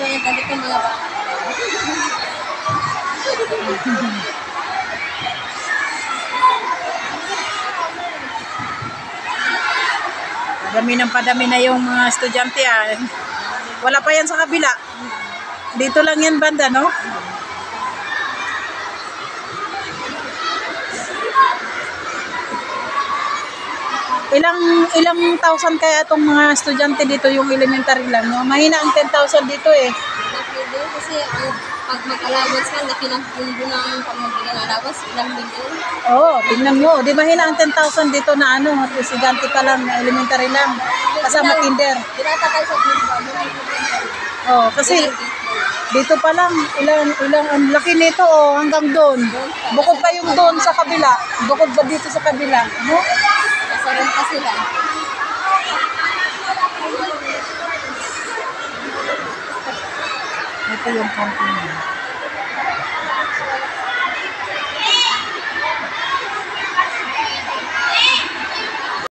yan, ganito mga bata. Padami na yung mga estudyante ah. Wala pa yan sa kabila. Dito lang yan banda, no? Ilang thousand kaya itong mga estudyante dito, yung elementary lang, no? Mahina ang 10,000 dito eh. Pwede kasi pag mag-allowance ka, laki ng pundo ng pag magbigay ng allowance, ilang milyon. Oo, tingnan mo. Di mahina ang 10,000 dito na ano, estudyante pa lang, elementary lang. Kasama kinder. Tinatakay sa pundo. Oo, kasi dito pa lang, ang laki nito oh, hanggang doon. Bukod pa yung doon sa kabila. Bukod pa dito sa kabila. No? Nasaran pa sila. Ito yung camping.